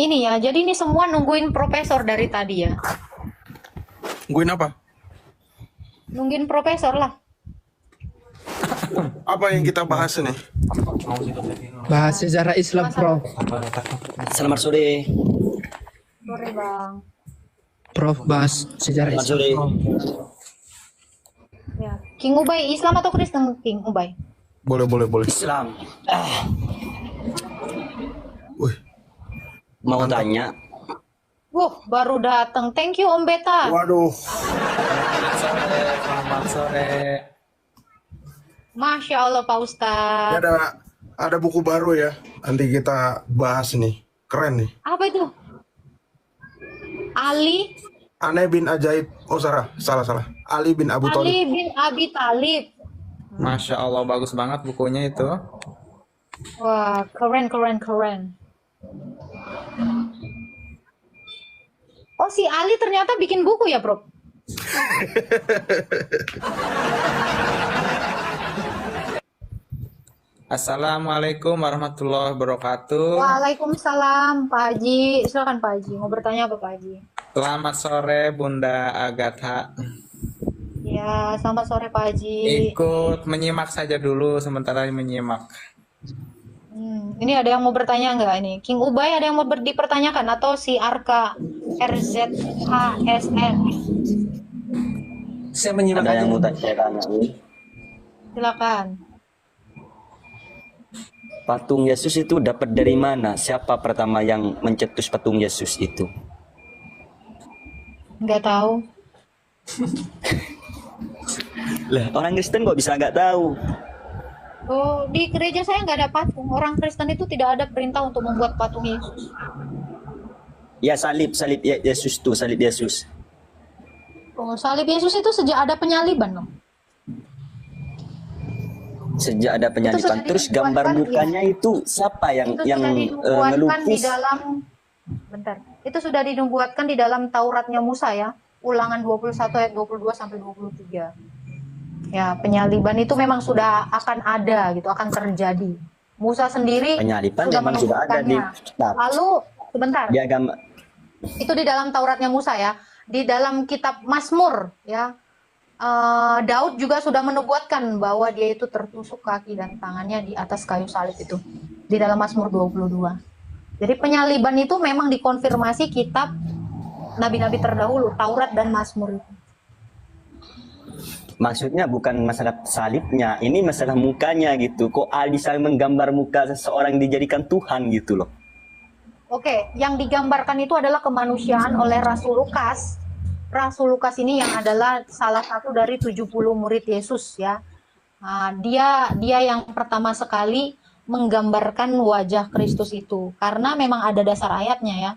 Ini ya, jadi ini semua nungguin profesor dari tadi ya. Nungguin apa? Nungguin profesor lah. Apa yang kita bahas ini? Bahas sejarah Islam, Prof. Selamat sore. Sore Bang. Prof bahas sejarah Selamat Islam. sore. Prof. Ya. King Ubay, Islam atau Kristen King Ubay? Boleh. Islam. Wih, Mau Mantap. tanya, Baru datang. Thank you Om Beta. waduh. Selamat sore. Masya Allah Pak Ini Ustadz. ada buku baru ya. Nanti kita bahas nih. Keren nih. Apa itu? Ali Aneh bin Ajaib. Oh, salah. Ali bin Abu Thalib. Ali bin Abi Thalib. Masya Allah, bagus banget bukunya itu. Wah, keren. Oh, si Ali ternyata bikin buku ya, Bro? Assalamualaikum warahmatullahi wabarakatuh. Waalaikumsalam, Pak Haji. Silakan Pak Haji. Mau bertanya apa Pak Haji? Selamat sore Bunda Agatha. Ya, selamat sore Pak Haji. Ikut menyimak saja dulu sementara menyimak. Ini ada yang mau bertanya nggak ini? King Ubay ada yang mau dipertanyakan atau si Arka RZHSN? Saya menyimak ada aja. yang mau saya tanya nih. Silakan. Patung Yesus itu dapat dari mana? Siapa pertama yang mencetus patung Yesus itu? Nggak tahu. Lah, orang Kristen kok bisa nggak tahu? Oh, di gereja saya nggak ada patung. Orang Kristen itu tidak ada perintah untuk membuat patung Yesus. Ya salib Yesus tuh, salib Yesus. Oh, salib Yesus itu sejak ada penyaliban loh. Sejak ada penyaliban. sudah Terus gambar dibuatkan, mukanya itu siapa yang Itu sudah dinubuatkan di ngelukis? dalam Itu sudah dinubuatkan di dalam Tauratnya Musa ya. Ulangan 21 ayat 22 sampai 23. Ya, penyaliban itu memang sudah akan ada gitu, akan terjadi. Musa sendiri Penyaliban sudah memang sudah ada di menubuatkannya. kitab. Lalu sebentar, Di agama itu di dalam Tauratnya Musa ya. Di dalam kitab Mazmur ya. Daud juga sudah menubuatkan bahwa dia itu tertusuk kaki dan tangannya di atas kayu salib itu. Di dalam Mazmur 22. Jadi penyaliban itu memang dikonfirmasi kitab nabi-nabi terdahulu, Taurat dan Mazmur itu. maksudnya bukan masalah salibnya, ini masalah mukanya gitu. Kok bisa menggambar muka seseorang dijadikan Tuhan gitu loh. Oke, yang digambarkan itu adalah kemanusiaan oleh Rasul Lukas. Rasul Lukas ini yang adalah salah satu dari 70 murid Yesus ya. Nah, dia yang pertama sekali menggambarkan wajah Kristus itu. Karena memang ada dasar ayatnya ya.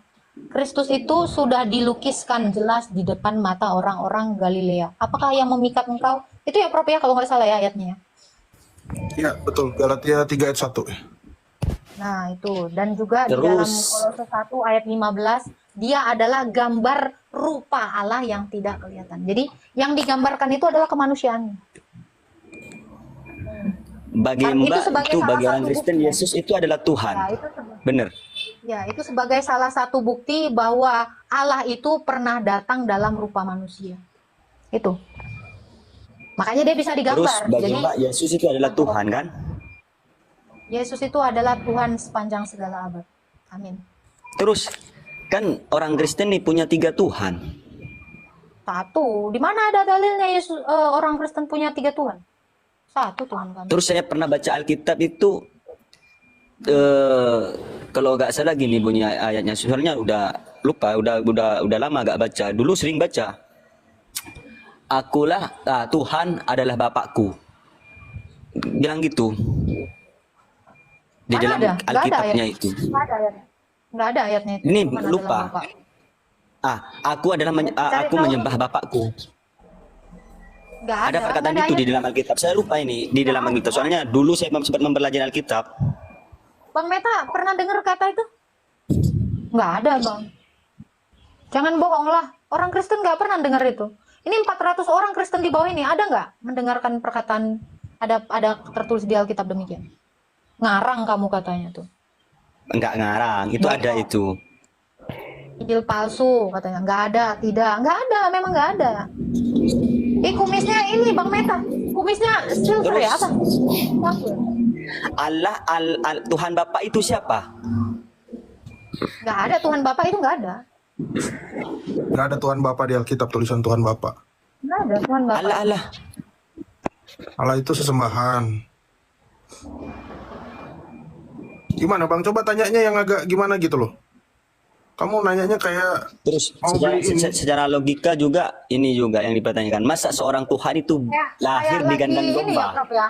Kristus itu sudah dilukiskan jelas di depan mata orang-orang Galilea. Apakah yang memikat engkau? Itu ya Prof ya, kalau nggak salah ya ayatnya. Ya, betul. Galatia 3 ayat 1. Nah, itu. Dan juga di dalam Terus Kolose 1 ayat 15, dia adalah gambar rupa Allah yang tidak kelihatan. Jadi, yang digambarkan itu adalah kemanusiaannya. bagi Itu Mbak sebagai itu salah bagi orang satu Kristen bukti. Yesus itu adalah Tuhan. Ya, Bener. itu sebagai salah satu bukti bahwa Allah itu pernah datang dalam rupa manusia. Itu. Makanya dia bisa Terus digambar. bagi Jadi, Mbak Yesus itu adalah Tuhan kan? Yesus itu adalah Tuhan sepanjang segala abad. Amin. Terus kan orang Kristen nih punya 3 Tuhan. Satu. Di mana ada dalilnya Yesus orang Kristen punya 3 Tuhan? Satu Tuhan kami. Terus saya pernah baca Alkitab itu kalau nggak salah gini bunyi ayatnya, soalnya udah lupa, udah lama nggak baca. Dulu sering baca. Akulah Tuhan adalah Bapakku. Bilang gitu. Di Mana dalam ada? Nggak ada Alkitabnya ayat. itu. Nggak ada ayatnya. Nggak ada ayatnya itu. Ini Tuhan adalah lupa. Bapa. Aku adalah Cari aku tahu. menyembah Bapakku. Nggak Ada perkataan nggak ada itu di ayat. dalam Alkitab. Saya lupa ini di dalam Alkitab. Soalnya dulu saya sempat mempelajari Alkitab. Bang Meta pernah dengar kata itu? Nggak ada Bang. Jangan bohong lah. Orang Kristen nggak pernah dengar itu. Ini 400 orang Kristen di bawah ini ada nggak mendengarkan perkataan ada tertulis di Alkitab demikian? Ngarang kamu katanya tuh. Enggak ngarang, itu ada itu. Injil palsu katanya. Nggak ada, tidak. Nggak ada, memang nggak ada. Kumisnya ini Bang Meta. Kumisnya silver ya apa? Apa? Allah Tuhan Bapa itu siapa? Nggak ada, Tuhan Bapak itu nggak ada. Nggak ada Tuhan Bapa di Alkitab, tulisan Tuhan Bapa. Nggak ada Tuhan Bapak. Allah. Allah itu sesembahan. Gimana Bang? Coba tanyanya yang agak gimana gitu loh. Kamu nanyanya kayak Terus mau beli ini. secara logika juga ini juga yang dipertanyakan. Masa seorang Tuhan itu lahir di kandang ini ya, domba? Prof ya.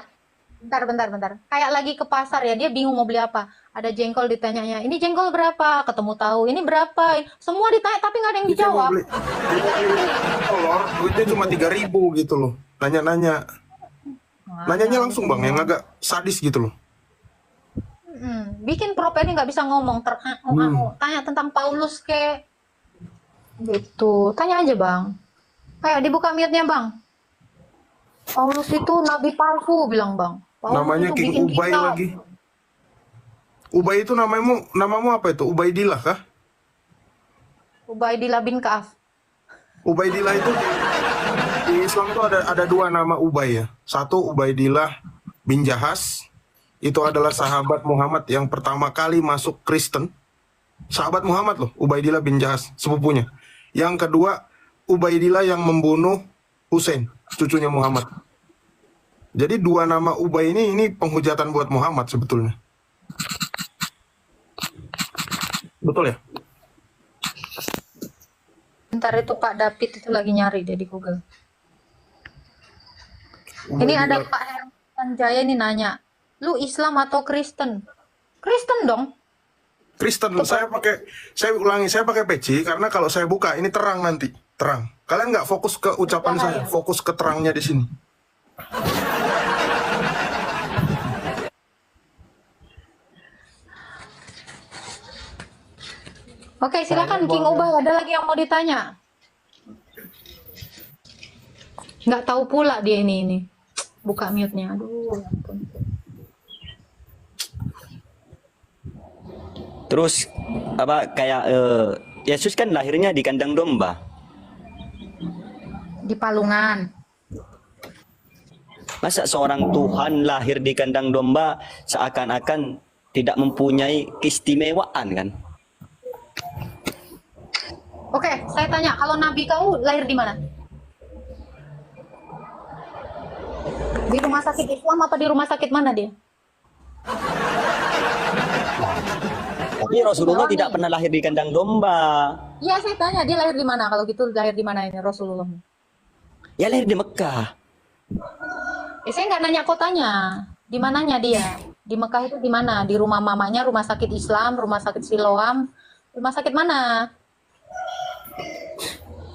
Bentar. Kayak lagi ke pasar ya, dia bingung mau beli apa. Ada jengkol ditanyanya, ini jengkol berapa? Ketemu tahu, ini berapa? Semua ditanya tapi nggak ada yang Dia mau dijawab. beli telur, duitnya cuma 3.000 gitu loh. Nanya-nanya. Nanyanya langsung Bang, yang agak sadis gitu loh. Bikin Prof ini nggak bisa ngomong, tanya tentang Paulus ke gitu. Tanya aja Bang. Ayo dibuka mute-nya Bang. Paulus itu nabi palsu bilang Bang. Paulus Namanya itu King bikin Ubay kitab. lagi. Ubay itu namamu apa itu? Ubaidillah kah? Ubaidillah bin Ka'af. Ubaidillah itu di Islam itu ada dua nama Ubay ya. Satu Ubaidillah bin Jahas. Itu adalah sahabat Muhammad yang pertama kali masuk Kristen. Sahabat Muhammad loh, Ubaidillah bin Jahas, sepupunya. Yang kedua, Ubaidillah yang membunuh Hussein, cucunya Muhammad. Jadi dua nama Ubay ini penghujatan buat Muhammad sebetulnya. Betul ya? Bentar itu Pak David itu lagi nyari deh di Google. Ini ada Pak Herman Jaya ini nanya, lu Islam atau Kristen? Kristen dong. Kristen, saya pakai peci karena kalau saya buka ini terang nanti, terang. Kalian nggak fokus ke ucapan saya, fokus ke terangnya di sini. Oke, silakan King Ubay, ada lagi yang mau ditanya? Nggak tahu pula dia ini. Buka mute-nya. Aduh, ya ampun. Terus apa kayak Yesus kan lahirnya di kandang domba. Di Palungan. Masa seorang Tuhan lahir di kandang domba seakan-akan tidak mempunyai keistimewaan kan? Oke, saya tanya, kalau Nabi kau lahir di mana? Di rumah sakit Islam apa di rumah sakit mana dia? Tapi Rasulullah tidak pernah lahir di kandang domba. Iya, saya tanya, dia lahir di mana? Kalau gitu lahir di mana ini Rasulullah? Ya lahir di Mekah. Saya nggak nanya kotanya. Di mananya dia? Di Mekah itu di mana? Di rumah mamanya, rumah sakit Islam, rumah sakit Siloam, rumah sakit mana?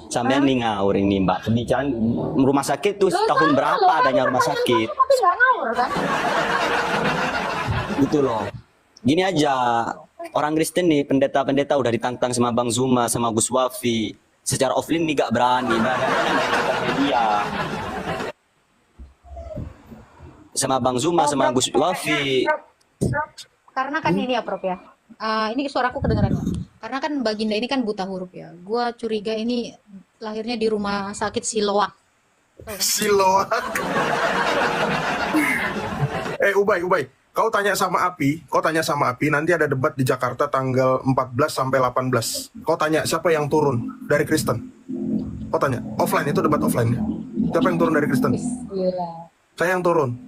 Sampai nih ngawur ini Mbak. Pembicaraan rumah sakit tuh Loh, tahun sama berapa loh, adanya kan rumah pertanyaan sakit? kamu tapi nggak ngawur kan? Gitu loh. Gini aja, orang Kristen nih, pendeta-pendeta udah ditantang sama Bang Zuma, sama Gus Wafi. Secara offline nih gak berani, media. Sama Bang Zuma, sama Gus Wafi. Karena kan ini ya Prof ya. Ini suaraku kedengeran nggak? Karena kan Baginda ini kan buta huruf ya. Gua curiga ini lahirnya di rumah sakit Siloam. Siloak. Ubay. Kau tanya sama Api, nanti ada debat di Jakarta tanggal 14 sampai 18. Kau tanya siapa yang turun dari Kristen? Kau tanya, offline itu debat offline. Siapa yang turun dari Kristen? Gila. Saya yang turun.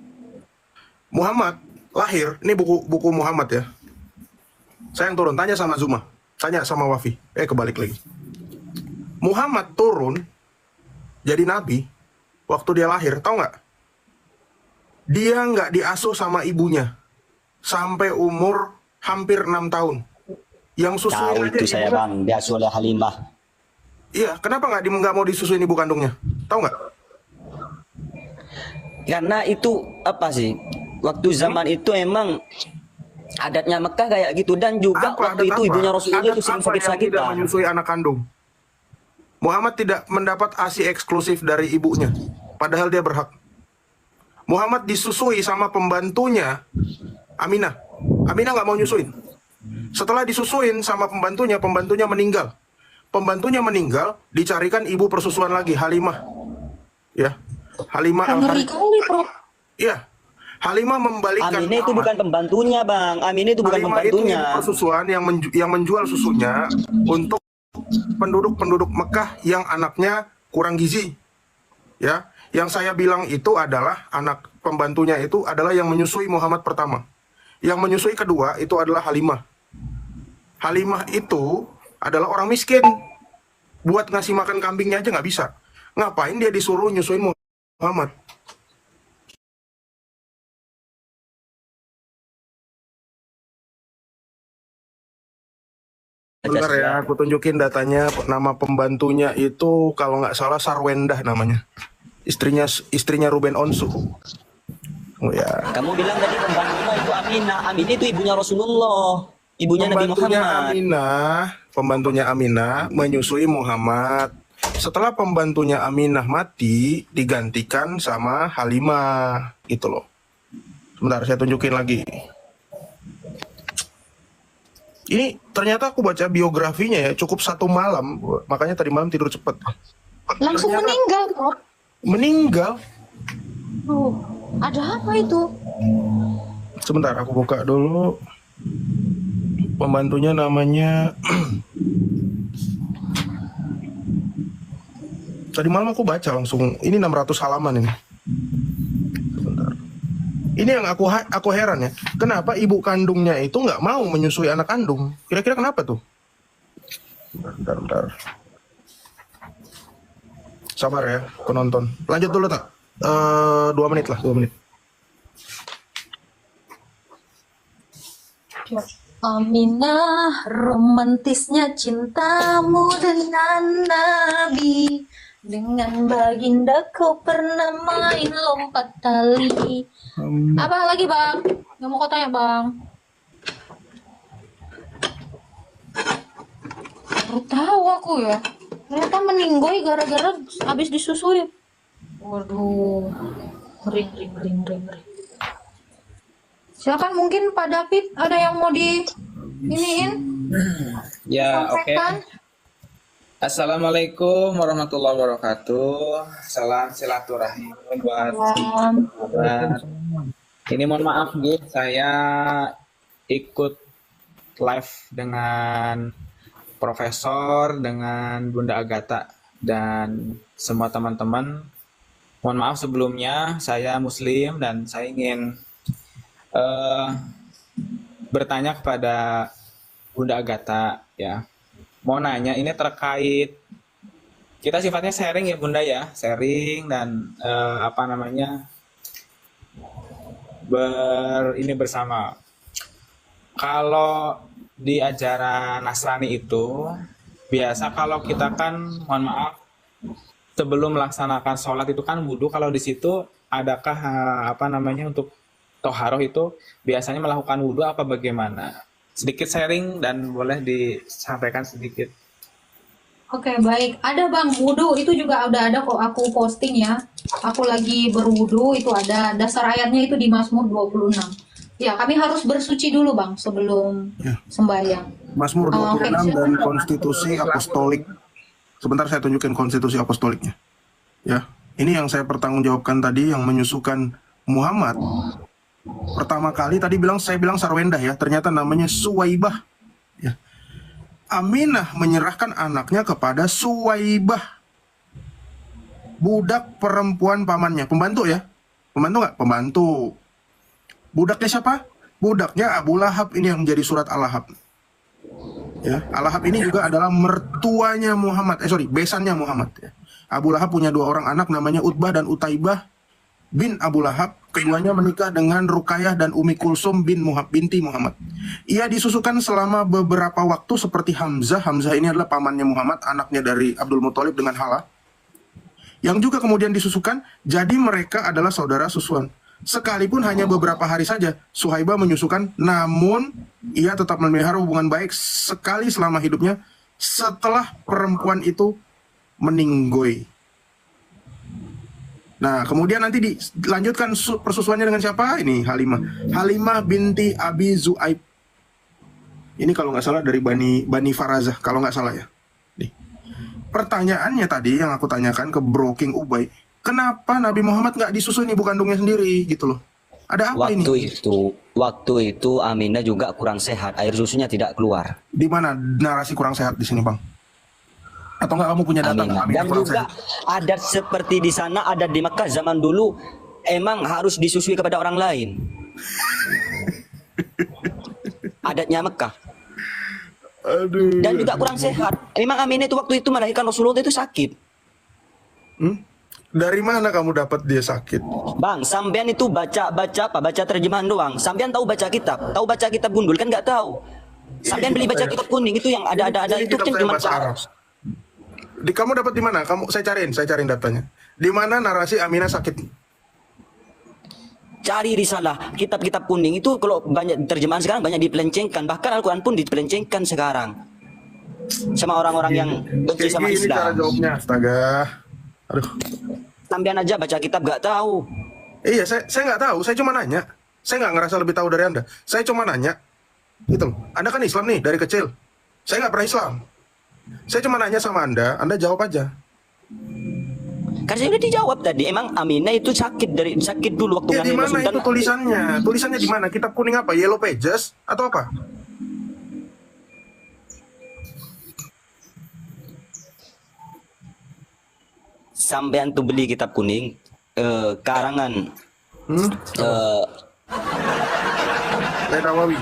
Muhammad lahir, ini buku Muhammad ya. Saya yang turun, tanya sama Zuma, tanya sama Wafi. Kebalik lagi. Muhammad turun jadi nabi waktu dia lahir, tahu nggak? Dia nggak diasuh sama ibunya sampai umur hampir 6 tahun. Yang susuin Tahu aja itu saya ibunya. Bang, diasuh oleh Halimah. Iya, kenapa nggak mau disusuin ibu kandungnya? Tahu nggak? Karena itu apa sih? Waktu zaman itu emang adatnya Mekah kayak gitu, dan juga waktu itu ibunya Rasulullah itu sering Adat apa yang tidak sakit-sakitan. menyusui anak kandung? Muhammad tidak mendapat ASI eksklusif dari ibunya, padahal dia berhak. Muhammad disusui sama pembantunya Aminah. Aminah nggak mau nyusuin. Setelah disusuin sama pembantunya, pembantunya meninggal. Pembantunya meninggal, dicarikan ibu persusuan lagi, Halimah. Ya, Halimah Ngeri Al-Harith. kali, Prof. Iya, Halimah membalikan Aminah itu bukan pembantunya, Bang. Aminah itu bukan Halimah itu pembantunya. ibu persusuan yang menjual susunya untuk penduduk-penduduk Mekah yang anaknya kurang gizi. Ya, yang saya bilang itu adalah anak pembantunya itu adalah yang menyusui Muhammad pertama. Yang menyusui kedua itu adalah Halimah. Halimah itu adalah orang miskin. Buat ngasih makan kambingnya aja nggak bisa. Ngapain dia disuruh nyusuin Muhammad? Bentar ya, aku tunjukin datanya. Nama pembantunya itu kalau nggak salah Sarwendah namanya. Istrinya Ruben Onsu. Oh ya. Kamu bilang tadi pembantunya itu Aminah. Aminah itu ibunya Rasulullah. Ibunya Nabi Muhammad. Pembantunya Aminah menyusui Muhammad. Setelah pembantunya Aminah mati, digantikan sama Halimah. Gitu loh. Sebentar, saya tunjukin lagi. Ini ternyata aku baca biografinya ya, cukup 1 malam. Makanya tadi malam tidur cepat. Langsung Ternyata meninggal, Prof. meninggal. Ada apa itu? Sebentar, aku buka dulu. Pembantunya namanya... Tadi malam aku baca langsung. Ini 600 halaman ini. Sebentar. Ini yang aku heran ya. Kenapa ibu kandungnya itu nggak mau menyusui anak kandung? Kira-kira kenapa tuh? Bentar. Sabar ya, penonton. Lanjut dulu tak? 2 menit lah, 2 menit. Aminah, romantisnya cintamu dengan Nabi. Dengan baginda kau pernah main lompat tali. Apa lagi, Bang? Nggak mau kau tanya, Bang. Baru tahu aku ya. Ternyata meninggoy gara-gara habis disusui. Waduh. Ring. Silakan mungkin Pak David ada yang mau di iniin? Ya, oke. Sampaikan. Assalamualaikum warahmatullahi wabarakatuh. Salam silaturahim buat sahabat. Ini mohon maaf, Gus, saya ikut live dengan Profesor, dengan Bunda Agatha, dan semua teman-teman. Mohon maaf sebelumnya, saya Muslim dan saya ingin bertanya kepada Bunda Agatha, ya. Mau nanya, ini terkait, kita sifatnya sharing ya Bunda ya, sharing dan ini bersama. Kalau di ajaran Nasrani itu, biasa kalau kita kan, mohon maaf, sebelum melaksanakan sholat itu kan wudhu, kalau di situ adakah untuk toharoh itu biasanya melakukan wudhu apa bagaimana? Sedikit sharing dan boleh disampaikan sedikit. Oke, baik. Ada Bang, wudhu itu juga udah ada kok, aku posting ya. Aku lagi berwudhu, itu ada dasar ayatnya itu di Mazmur 26. Ya, kami harus bersuci dulu Bang sebelum sembahyang. Mazmur 26 dan konstitusi apostolik. Sebentar saya tunjukin konstitusi apostoliknya. Ya, ini yang saya pertanggungjawabkan tadi, yang menyusukan Muhammad. Pertama kali tadi saya bilang Sarwendah ya, ternyata namanya Suwaibah. Ya. Aminah menyerahkan anaknya kepada Suwaibah, budak perempuan pamannya, pembantu ya, pembantu nggak? Pembantu. Budaknya siapa? Budaknya Abu Lahab, ini yang menjadi surat Al-Lahab. Ya, Al-Lahab ini juga adalah mertuanya Muhammad, besannya Muhammad. Ya. Abu Lahab punya 2 orang anak namanya Utbah dan Utaibah bin Abu Lahab. Keduanya menikah dengan Ruqayyah dan Umi Kulsum binti Muhammad. Ia disusukan selama beberapa waktu seperti Hamzah. Hamzah ini adalah pamannya Muhammad, anaknya dari Abdul Muthalib dengan Hala, yang juga kemudian disusukan. Jadi mereka adalah saudara susuan. Sekalipun hanya beberapa hari saja Suhaibah menyusukan, namun ia tetap memelihara hubungan baik sekali selama hidupnya setelah perempuan itu meninggoy. Nah, kemudian nanti dilanjutkan persusuannya dengan siapa? Ini Halimah. Halimah binti Abi Zu'aib. Ini kalau nggak salah dari Bani Farazah, kalau nggak salah ya. Nih. Pertanyaannya tadi yang aku tanyakan ke Bro King Ubay, kenapa Nabi Muhammad nggak disusui ibu kandungnya sendiri gitu loh? Ada apa ini? Waktu itu Aminah juga kurang sehat, air susunya tidak keluar. Di mana narasi kurang sehat di sini, Bang? Atau nggak kamu punya data nggak? Dan juga adat seperti di sana, adat di Mekah zaman dulu emang harus disusui kepada orang lain. Adatnya Mekah. Aduh. Dan juga kurang sehat. Emang Aminah itu waktu itu melahirkan Rasulullah itu sakit. Dari mana kamu dapat dia sakit? Bang, sampean itu baca terjemahan doang. Sampean tahu baca kitab gundul kan nggak tahu. Sampean beli baca kitab kuning itu yang ada Ini itu kitab kan saya cuma bahasa Arab. Kamu dapat di mana? Saya cariin datanya. Di mana narasi Aminah sakit? Cari risalah, kitab-kitab kuning itu kalau banyak terjemahan sekarang banyak dipelencengkan, bahkan Al-Quran pun dipelencengkan sekarang sama orang-orang yang benci sama Ini cara Islam. jawabnya, astaga. Aduh. Sampean aja baca kitab gak tahu. Iya, saya nggak tahu. Saya cuma nanya. Saya nggak ngerasa lebih tahu dari Anda. Saya cuma nanya. Gitu loh. Anda kan Islam nih dari kecil. Saya nggak pernah Islam. Saya cuma nanya sama Anda jawab aja. Kan saya udah dijawab tadi. Emang Aminah itu sakit dulu waktu Ya di ngalamin mana Sultan. itu tulisannya? Tulisannya di mana? Kitab kuning apa? Yellow Pages atau apa? Sampean tuh beli kitab kuning karangan Nawawi.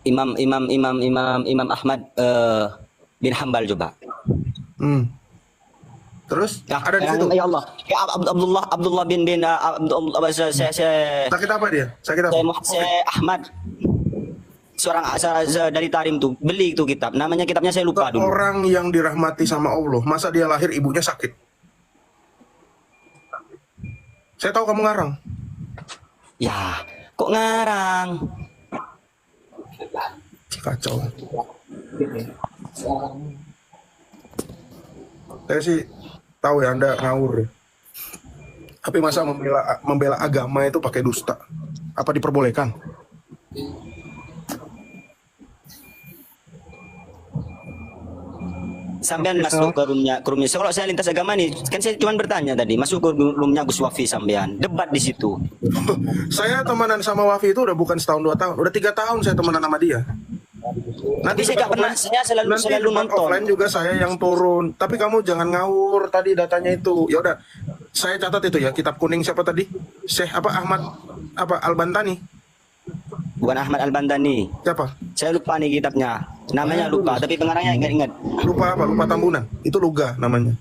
Imam Ahmad bin Hambal coba. Terus Ya, ada di situ. ya Allah. Ya Abdullah bin saya Sakit apa dia? Sakit apa? Ahmad seorang dari Tarim tuh beli itu kitab. Namanya kitabnya saya lupa dulu. Orang yang dirahmati sama Allah, masa dia lahir ibunya sakit? Saya tahu kamu ngarang. Ya, kok ngarang? Kacau. Saya sih tahu ya Anda ngawur ya. Tapi masa membela agama itu pakai dusta? Apa diperbolehkan? Sampean masuk ke roomnya. Kalau saya lintas agama nih, kan saya cuma bertanya tadi, masuk ke roomnya Gus Wafi sampean, debat di situ. Saya temenan sama Wafi itu udah bukan setahun 2 tahun, udah 3 tahun saya temenan sama dia. Tapi saya nggak pernah, saya selalu nonton. Offline juga saya yang turun. Tapi kamu jangan ngawur tadi datanya itu. Ya udah, saya catat itu ya kitab kuning siapa tadi? Syekh apa Ahmad apa Al-Bantani? Bukan Ahmad Al-Bandani. Siapa? Saya lupa nih kitabnya. Namanya lupa, tapi pengarangnya ingat-ingat. Lupa apa? Lupa Tambunan. Itu Luga namanya.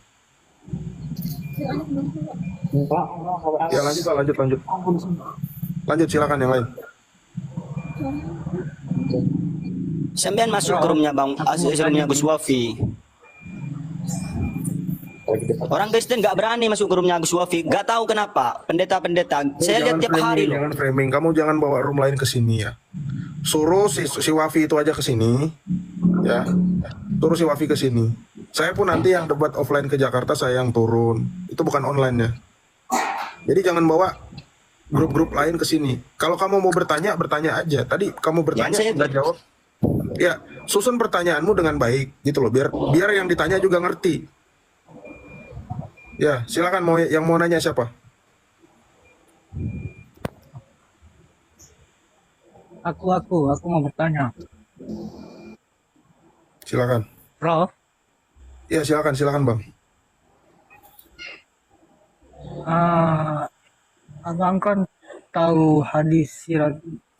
Ya lanjut. Lanjut silakan yang lain. Sampean masuk ke roomnya roomnya Gus Wafi. Orang Kristen nggak berani masuk ke roomnya Gus Wafi. Nggak tahu kenapa. Pendeta-pendeta. Saya lihat tiap hari loh. Jangan framing. Kamu jangan bawa room lain ke sini ya. Suruh si Wafi itu aja ke sini. Ya. Suruh si Wafi ke sini. Saya pun nanti yang debat offline ke Jakarta saya yang turun. Itu bukan online ya. Jadi jangan bawa grup-grup lain ke sini. Kalau kamu mau bertanya aja. Tadi kamu bertanya saya sudah jawab. Ya, susun pertanyaanmu dengan baik gitu loh. Biar yang ditanya juga ngerti. Ya, silakan mau nanya siapa? Aku mau bertanya. Silakan. Prof, Ya, silakan Bang. abang kan tahu hadis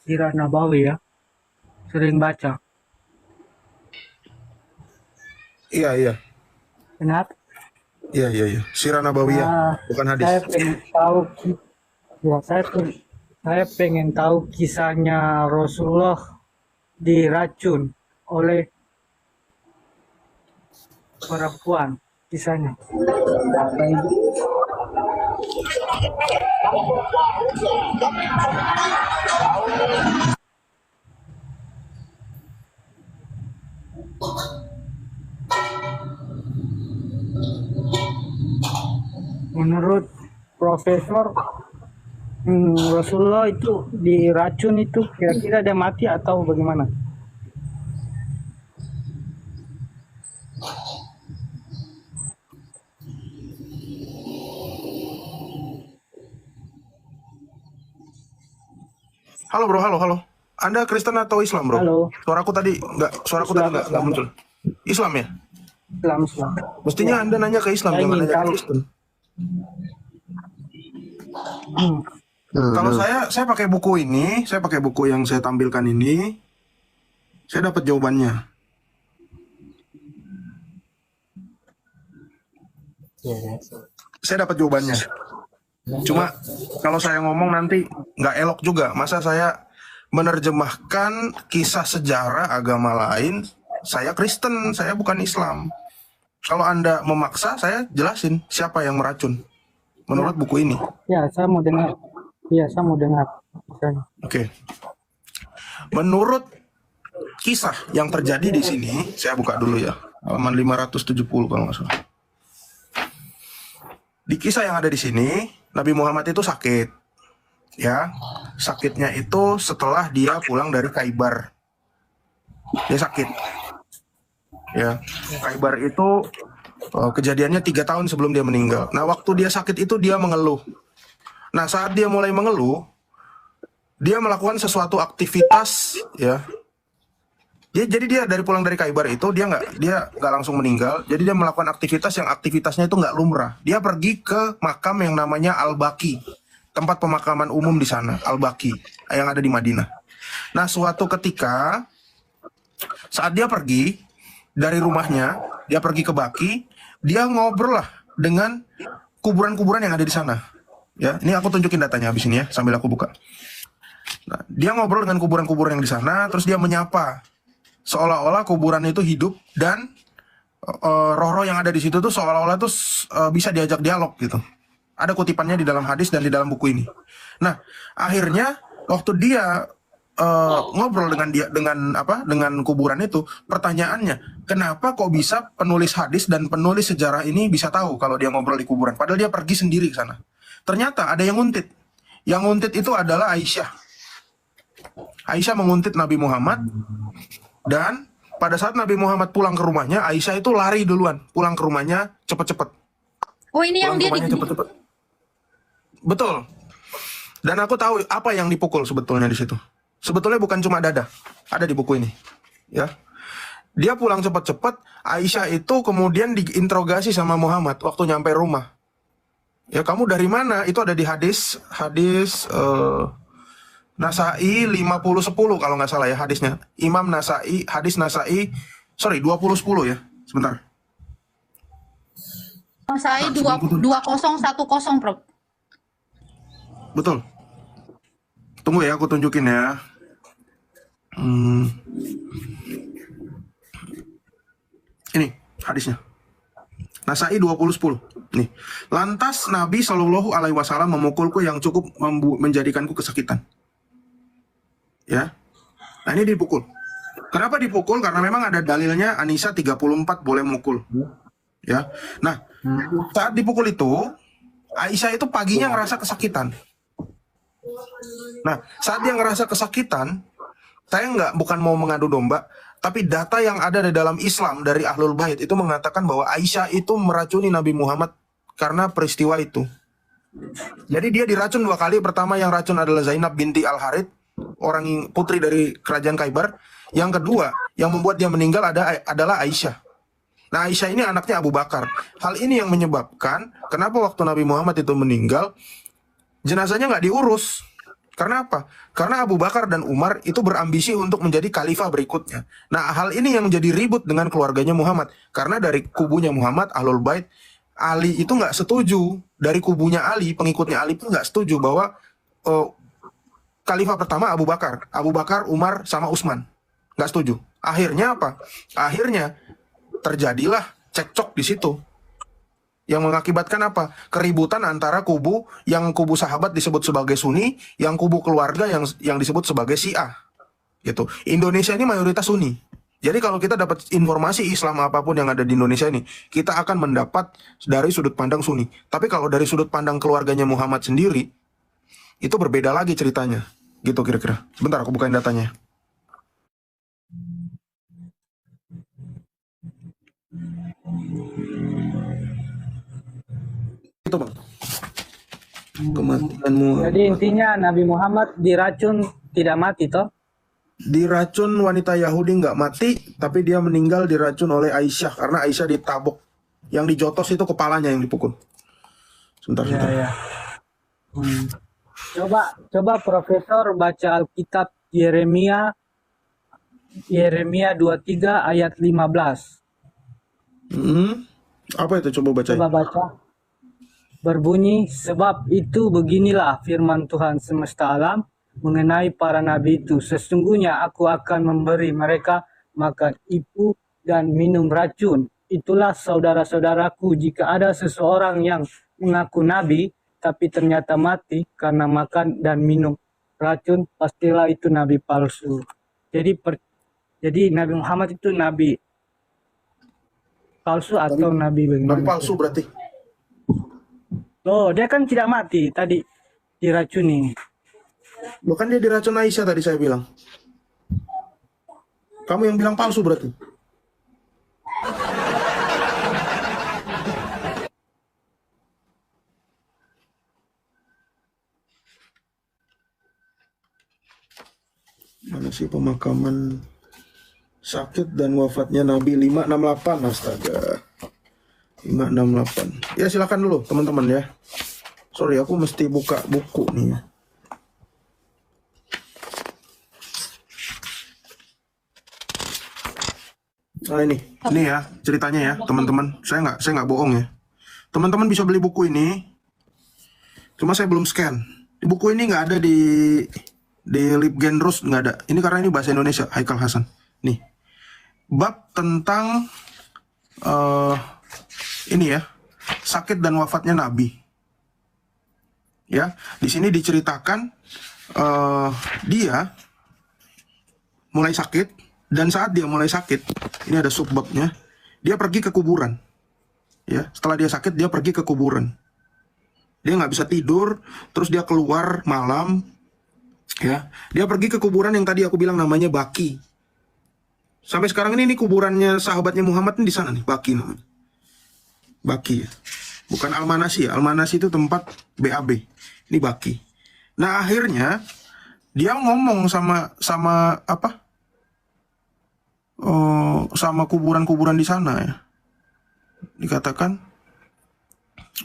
sirat Nabawi ya, sering baca. Iya. Kenapa? Iya. Sirah Nabawiyah, bukan hadis. Saya pengen tahu, ya, saya pengen tahu kisahnya Rasulullah diracun oleh perempuan, kisahnya. menurut Profesor, Rasulullah itu diracun itu kira-kira dia mati atau bagaimana? Halo bro, halo, halo. Anda Kristen atau Islam bro? Halo. Suaraku tadi nggak muncul. Islam ya? Islam. Mestinya Anda nanya ke Islam, Saya jangan ingin nanya ke tahu. Kristen. Kalau saya pakai buku ini, saya pakai buku yang saya tampilkan ini, saya dapat jawabannya. Saya dapat jawabannya. Cuma kalau saya ngomong nanti nggak elok juga. Masa saya menerjemahkan kisah sejarah agama lain, saya Kristen, saya bukan Islam. Kalau Anda memaksa, saya jelasin siapa yang meracun menurut buku ini. Ya, saya mau dengar. Iya, saya mau dengar. Oke. Menurut kisah yang terjadi di sini, saya buka dulu ya. Halaman 570 kalau nggak salah. Di kisah yang ada di sini, Nabi Muhammad itu sakit. Ya, sakitnya itu setelah dia pulang dari Khaybar. Dia sakit. Ya, Khaybar itu kejadiannya 3 tahun sebelum dia meninggal. Nah, waktu dia sakit itu dia mengeluh. Nah, saat dia mulai mengeluh, dia melakukan sesuatu aktivitas, ya. Jadi dia dari pulang dari Khaybar itu dia nggak langsung meninggal. Jadi dia melakukan aktivitas yang aktivitasnya itu nggak lumrah. Dia pergi ke makam yang namanya Al-Baqi, tempat pemakaman umum di sana, Al-Baqi yang ada di Madinah. Nah, suatu ketika saat dia pergi dari rumahnya, dia pergi ke Baqi, dia ngobrol lah dengan kuburan-kuburan yang ada di sana. Ya, ini aku tunjukin datanya habis ini ya, sambil aku buka. Nah, dia ngobrol dengan kuburan-kuburan yang di sana, terus dia menyapa. Seolah-olah kuburan itu hidup dan roh-roh yang ada di situ tuh seolah-olah tuh bisa diajak dialog gitu. Ada kutipannya di dalam hadis dan di dalam buku ini. Nah, akhirnya waktu dia ngobrol dengan kuburan itu, pertanyaannya, kenapa kok bisa penulis hadis dan penulis sejarah ini bisa tahu kalau dia ngobrol di kuburan? Padahal dia pergi sendiri ke sana. Ternyata ada yang nguntit. Yang nguntit itu adalah Aisyah. Aisyah menguntit Nabi Muhammad. Dan pada saat Nabi Muhammad pulang ke rumahnya, Aisyah itu lari duluan, pulang ke rumahnya cepet-cepet. Oh, ini yang dia cepet-cepet. Betul. Dan aku tahu apa yang dipukul sebetulnya di situ. Sebetulnya bukan cuma dada, ada di buku ini. Ya, dia pulang cepet-cepet. Aisyah itu kemudian diinterogasi sama Muhammad waktu nyampe rumah. Ya, kamu dari mana? Itu ada di hadis Nasai 50-10 kalau nggak salah ya hadisnya. Imam Nasai, hadis Nasai, 20-10 ya. Sebentar. Saya 2010, Prof. Betul. Tunggu ya, aku tunjukin ya. Ini hadisnya. Nasai 20-10. Nih. Lantas Nabi Shallallahu Alaihi Wasallam memukulku yang cukup menjadikanku kesakitan. Ya. Nah, ini dipukul. Kenapa dipukul? Karena memang ada dalilnya An-Nisa 34 boleh mukul. Ya. Nah, saat dipukul itu, Aisyah itu paginya ngerasa kesakitan. Nah, saat dia ngerasa kesakitan, saya bukan mau mengadu domba, tapi data yang ada di dalam Islam dari Ahlul Bait itu mengatakan bahwa Aisyah itu meracuni Nabi Muhammad karena peristiwa itu. Jadi dia diracun 2 kali. Pertama yang racun adalah Zainab binti Al-Harith, orang putri dari kerajaan Khaybar. Yang kedua, yang membuat dia meninggal adalah Aisyah. Nah, Aisyah ini anaknya Abu Bakar. Hal ini yang menyebabkan kenapa waktu Nabi Muhammad itu meninggal, jenazahnya nggak diurus. Karena apa? Karena Abu Bakar dan Umar itu berambisi untuk menjadi khalifah berikutnya. Nah, hal ini yang menjadi ribut dengan keluarganya Muhammad. Karena dari kubunya Muhammad, Ahlul Bait, Ali itu nggak setuju. Dari kubunya Ali, pengikutnya Ali pun nggak setuju bahwa khalifah pertama Abu Bakar, Umar, sama Utsman. Nggak setuju. Akhirnya apa? Akhirnya terjadilah cekcok di situ. Yang mengakibatkan apa? Keributan antara kubu sahabat disebut sebagai Sunni, yang kubu keluarga yang disebut sebagai Syiah. Gitu. Indonesia ini mayoritas Sunni. Jadi kalau kita dapat informasi Islam apapun yang ada di Indonesia ini, kita akan mendapat dari sudut pandang Sunni. Tapi kalau dari sudut pandang keluarganya Muhammad sendiri, itu berbeda lagi ceritanya. Gitu kira-kira. Sebentar aku bukain datanya. Itu Bang. Kematian Muhammad. Jadi intinya Nabi Muhammad diracun tidak mati toh? Diracun wanita Yahudi nggak mati, tapi dia meninggal diracun oleh Aisyah karena Aisyah ditabok. Yang dijotos itu kepalanya yang dipukul. Sebentar, Ya, sebentar. ya. Coba Profesor baca Alkitab Yeremia 23 ayat 15. Apa itu coba bacain? Coba baca. Berbunyi, sebab itu beginilah firman Tuhan semesta alam mengenai para nabi itu. Sesungguhnya aku akan memberi mereka makan ibu dan minum racun. Itulah saudara-saudaraku, jika ada seseorang yang mengaku nabi, tapi ternyata mati karena makan dan minum racun, pastilah itu nabi palsu. Jadi Nabi Muhammad itu nabi palsu atau nabi Nabi bagaimana? palsu berarti. Oh, dia kan tidak mati tadi diracuni. Bukan dia diracun Aisyah tadi saya bilang. Kamu yang bilang palsu berarti. Mana sih pemakaman sakit dan wafatnya Nabi 568, astaga. 568. Ya silakan dulu teman-teman ya. Sorry aku mesti buka buku nih ya. Nah ini ya ceritanya ya teman-teman. Saya nggak bohong ya. Teman-teman bisa beli buku ini. Cuma saya belum scan. Di buku ini nggak ada di Libgenrus nggak ada. Ini karena ini bahasa Indonesia. Haikal Hasan. Nih bab tentang ini ya sakit dan wafatnya Nabi. Ya di sini diceritakan dia mulai sakit dan saat dia mulai sakit ini ada subbabnya dia pergi ke kuburan. Ya setelah dia sakit dia pergi ke kuburan. Dia nggak bisa tidur, terus dia keluar malam. Ya, dia pergi ke kuburan yang tadi aku bilang namanya Baki. Sampai sekarang ini kuburannya sahabatnya Muhammad ini di sana nih, Baki namanya. Baki ya. Bukan Al-Manasi ya. Al-Manasi itu tempat BAB. Ini Baki. Nah, akhirnya dia ngomong sama apa? Sama kuburan-kuburan di sana ya. Dikatakan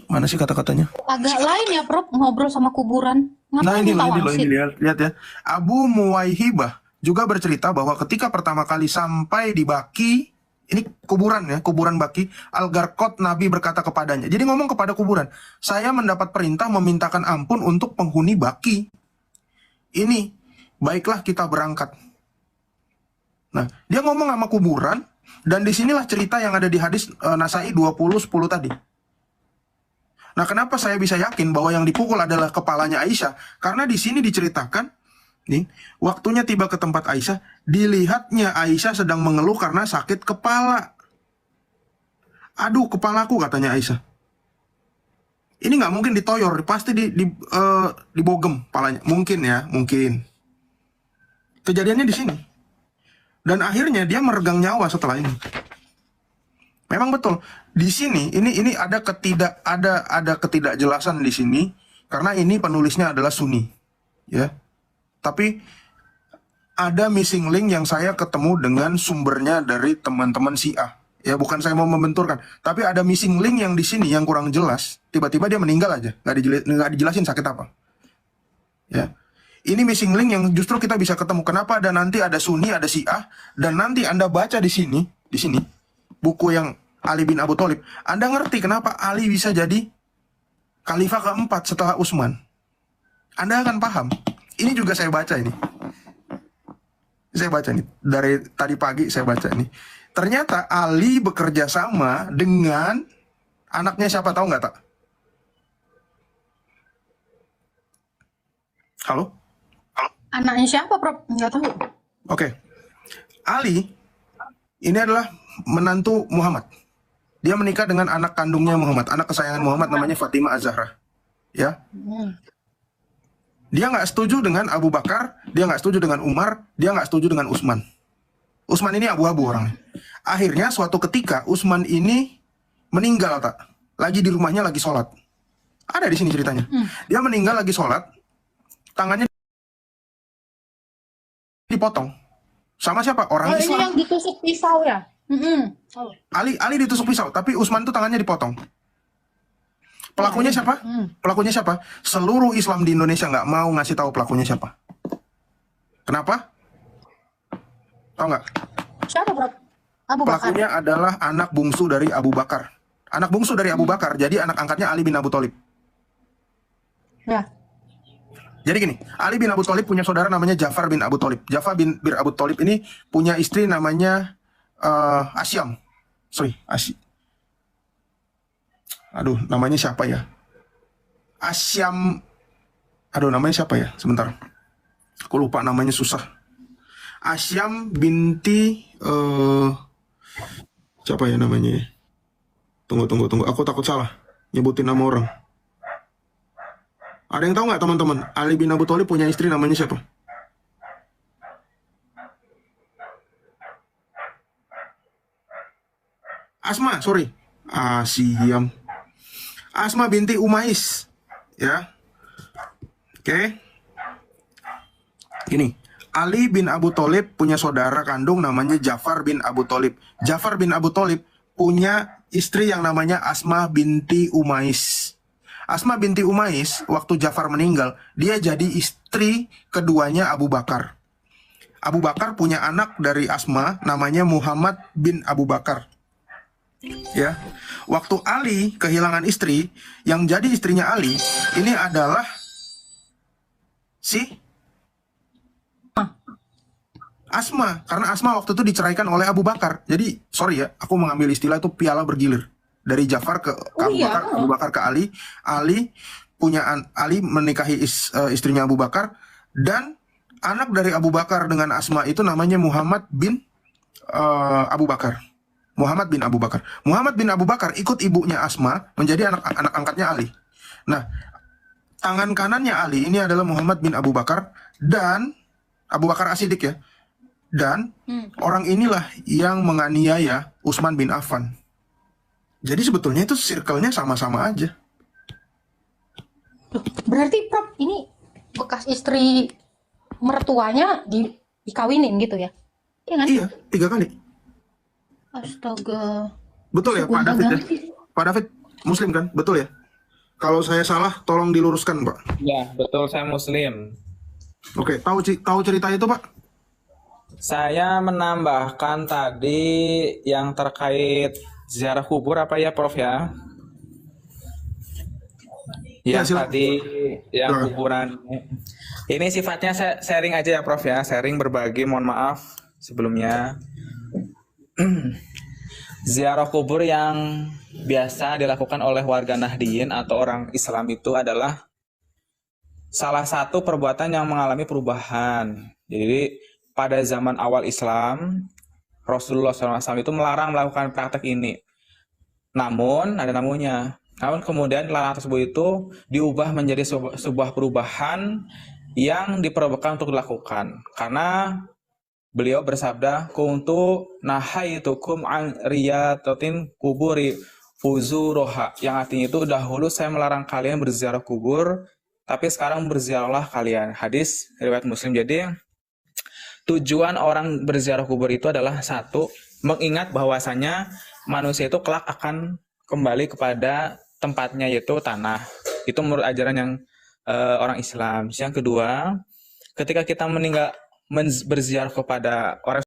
mana sih kata-katanya? Agak lain ya, Prof, ngobrol sama kuburan. Nah Ngapain ini minta loh, ini wangsit? lihat ya. Abu Muwaihibah juga bercerita bahwa ketika pertama kali sampai di Baki, ini kuburan ya, kuburan Baki, Al-Garqot Nabi berkata kepadanya. Jadi ngomong kepada kuburan, saya mendapat perintah memintakan ampun untuk penghuni Baki. Ini, baiklah kita berangkat. Nah, dia ngomong sama kuburan, dan disinilah cerita yang ada di hadis Nasai 20:10 tadi. Nah, kenapa saya bisa yakin bahwa yang dipukul adalah kepalanya Aisyah? Karena di sini diceritakan, nih, waktunya tiba ke tempat Aisyah, dilihatnya Aisyah sedang mengeluh karena sakit kepala. Aduh, kepalaku, katanya Aisyah. Ini nggak mungkin ditoyor, pasti dibogem kepalanya. Mungkin ya, mungkin. Kejadiannya di sini. Dan akhirnya dia meregang nyawa setelah ini. Memang betul di sini ini ada ketidakjelasan di sini karena ini penulisnya adalah Sunni, ya. Tapi ada missing link yang saya ketemu dengan sumbernya dari teman-teman Syiah. Ya bukan saya mau membenturkan, tapi ada missing link yang di sini yang kurang jelas. Tiba-tiba dia meninggal aja, nggak dijelasin sakit apa. Ya. Ini missing link yang justru kita bisa ketemu. Kenapa nanti ada Sunni, ada Syiah, dan nanti Anda baca di sini buku yang Ali bin Abu Thalib, Anda ngerti kenapa Ali bisa jadi khalifah keempat setelah Utsman. Anda akan paham. Ini juga saya baca ini. Saya baca nih dari tadi pagi saya baca ini. Ternyata Ali bekerja sama dengan anaknya siapa tahu nggak tak? Halo? Anaknya siapa, Prof? Nggak tahu. Oke. Ali ini adalah menantu Muhammad. Dia menikah dengan anak kandungnya Muhammad, anak kesayangan Muhammad namanya Fatimah Az-Zahra. Ya, dia nggak setuju dengan Abu Bakar, dia nggak setuju dengan Umar, dia nggak setuju dengan Utsman. Utsman ini abu-abu orangnya. Akhirnya suatu ketika Utsman ini meninggal, tak? Lagi di rumahnya lagi sholat. Ada di sini ceritanya. Dia meninggal lagi sholat, tangannya dipotong. Sama siapa? Orang ini Islam. yang ditusuk pisau ya? Oh. Ali ditusuk pisau, tapi Utsman tuh tangannya dipotong. Pelakunya siapa? Pelakunya siapa? Seluruh Islam di Indonesia nggak mau ngasih tahu pelakunya siapa. Kenapa? Tahu nggak? Siapa, Bro? Abu Bakar. Pelakunya adalah anak bungsu dari Abu Bakar. Anak bungsu dari Abu Bakar, jadi anak angkatnya Ali bin Abu Thalib. Ya. Jadi gini, Ali bin Abu Thalib punya saudara namanya Ja'far bin Abu Thalib. Ja'far bin Abu Thalib ini punya istri namanya Asyam. Aduh, namanya siapa ya? Asyam. Aduh, namanya siapa ya? Sebentar. Aku lupa namanya, susah. Asyam binti siapa ya namanya? Tunggu. Aku takut salah nyebutin nama orang. Ada yang tahu nggak teman-teman? Ali bin Abu Thalib punya istri namanya siapa? Asyam. Asma binti Umais. Ya. Oke. Gini, Ali bin Abu Thalib punya saudara kandung namanya Ja'far bin Abu Thalib. Ja'far bin Abu Thalib punya istri yang namanya Asma binti Umais. Asma binti Umais, waktu Ja'far meninggal, dia jadi istri keduanya Abu Bakar. Abu Bakar punya anak dari Asma, namanya Muhammad bin Abu Bakar. Ya, waktu Ali kehilangan istri, yang jadi istrinya Ali ini adalah si Asma, karena Asma waktu itu diceraikan oleh Abu Bakar. Jadi, sorry ya, aku mengambil istilah itu piala bergilir. Dari Ja'far ke Abu Bakar, Abu Bakar ke Ali. Ali menikahi istrinya Abu Bakar, dan anak dari Abu Bakar dengan Asma itu namanya Muhammad bin Abu Bakar. Muhammad bin Abu Bakar. Muhammad bin Abu Bakar ikut ibunya Asma menjadi anak angkatnya Ali. Nah, tangan kanannya Ali ini adalah Muhammad bin Abu Bakar dan Abu Bakar As-Siddiq ya. Dan orang inilah yang menganiaya Utsman bin Affan. Jadi sebetulnya itu circle-nya sama-sama aja. Loh, berarti Prof, ini bekas istri mertuanya dikawinin gitu ya? Iya kan? Iya, 3 kali. Astaga. Betul ya Pak David ya? Pak David Muslim kan? Betul ya? Kalau saya salah tolong diluruskan Pak. Ya, betul, saya Muslim. Oke, tahu cerita itu Pak? Saya menambahkan tadi yang terkait ziarah kubur apa ya, Prof ya? Ya, Yang silakan. tadi yang Silakan. kuburan. Ini sifatnya sharing aja ya, Prof ya. Sharing berbagi, mohon maaf sebelumnya. Ziarah kubur yang biasa dilakukan oleh warga Nahdien atau orang Islam itu adalah salah satu perbuatan yang mengalami perubahan. Jadi pada zaman awal Islam, Rasulullah SAW itu melarang melakukan praktek ini. Namun, ada namunnya. Namun kemudian larangan tersebut itu diubah menjadi sebuah perubahan yang diperbolehkan untuk dilakukan. Karena beliau bersabda, "Kuntu nahaitukum an riyadatin kuburi fuzuroha." Yang artinya itu, dahulu saya melarang kalian berziarah kubur, tapi sekarang berziarahlah kalian. Hadis riwayat Muslim. Jadi tujuan orang berziarah kubur itu adalah satu, mengingat bahwasanya manusia itu kelak akan kembali kepada tempatnya, yaitu tanah. Itu menurut ajaran yang orang Islam. Yang kedua, ketika kita berziarah kepada orang